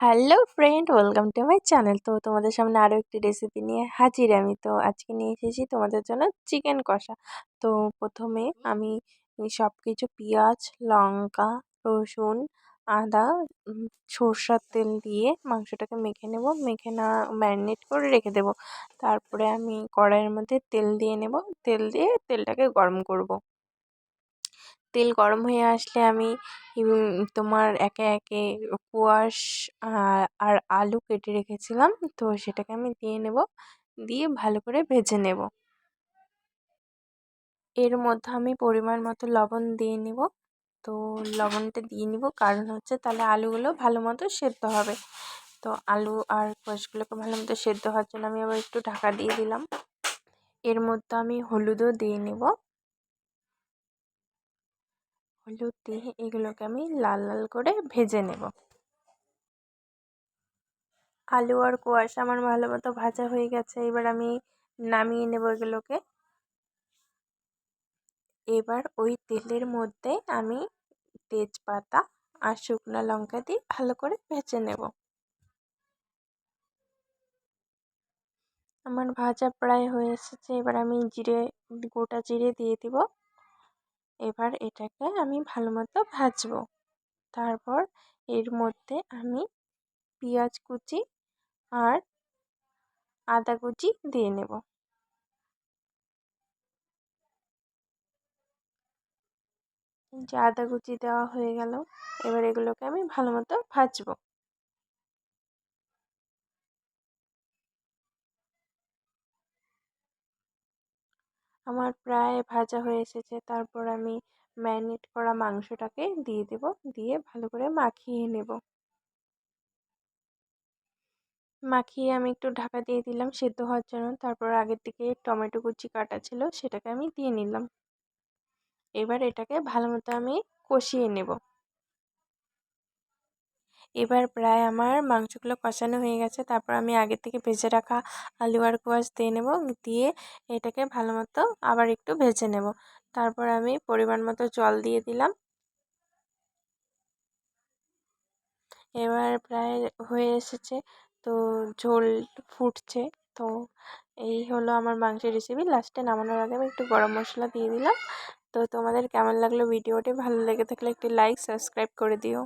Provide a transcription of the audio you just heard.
Hello friend, welcome to my channel. তো তোমাদের সামনে আরও একটি রেসিপি নিয়ে হাজির আমি। তো আজকে নিয়ে এসেছি তোমাদের জন্য চিকেন কষা। তো প্রথমে আমি সব কিছু পেঁয়াজ, লঙ্কা, রসুন, আদা, সরষার তেল দিয়ে মাংসটাকে মেখে নেব। মেখে না ম্যারিনেট করে রেখে দেব। তারপরে আমি কড়াইয়ের মধ্যে তেল দিয়ে নেব। তেল দিয়ে তেলটাকে গরম করব। তেল গরম হয়ে আসলে আমি তোমার একে একে কোয়াশ আর আলু কেটে রেখেছিলাম, তো সেটাকে আমি দিয়ে নেব। দিয়ে ভালো করে ভেজে নেব। এর মধ্যে আমি পরিমাণ মতো লবণ দিয়ে নিব। তো লবণটা দিয়ে নিব, কারণ হচ্ছে তাহলে আলুগুলো ভালো মতো সেদ্ধ হবে। তো আলু আর কোয়াশগুলোকে ভালো মতো সেদ্ধ হওয়ার জন্য আমি আবার একটু ঢাকা দিয়ে দিলাম। এর মধ্যে আমি হলুদও দিয়ে নেব। হলুদ দিয়ে এগুলোকে আমি লাল লাল করে ভেজে নেব। আলু আর কোয়াশা আমার ভালো মতো ভাজা হয়ে গেছে। এবার আমি নামিয়ে নেব এগুলোকে। এবার ওই তেলের মধ্যে আমি তেজপাতা আর শুকনো লঙ্কা দিয়ে ভালো করে ভেজে নেব। আমার ভাজা প্রায় হয়ে এসেছে। এবার আমি গোটা জিরে দিয়ে দিব। এবার এটাকে আমি ভালো মতো ভাজবো। তারপর এর মধ্যে আমি পেঁয়াজ কুচি আর আদা কুচি দিয়ে নেব। যে আদা কুচি দেওয়া হয়ে গেল। এবার এগুলোকে আমি ভালো মতো ভাজবো। আমার প্রায় ভাজা হয়ে এসেছে। তারপর আমি ম্যারিনেট করা মাংসটাকে দিয়ে দেব। দিয়ে ভালো করে মাখিয়ে নেব। মাখিয়ে আমি একটু ঢাকা দিয়ে দিলাম সেদ্ধ হওয়ার জন্য। তারপর আগের থেকে টমেটো কুচি কাটা ছিল, সেটাকে আমি দিয়ে নিলাম। এবার এটাকে ভালো মতো আমি কষিয়ে নেব। এবার প্রায় আমার মাংসগুলো কষানো হয়ে গেছে। তারপর আমি আগে থেকে ভেজে রাখা আলু আর কোয়াশ দিয়ে নেব। দিয়ে এটাকে ভালো মতো আবার একটু ভেজে নেব। তারপর আমি পরিমাণ মতো জল দিয়ে দিলাম। এবার প্রায় হয়ে এসেছে। তো ঝোল ফুটছে। তো এই হলো আমার মাংসের রেসিপি। লাস্টে নামানোর আগে আমি একটু গরম মশলা দিয়ে দিলাম। তো তোমাদের কেমন লাগলো ভিডিওটি? ভালো লেগে থাকলে একটি লাইক সাবস্ক্রাইব করে দিও।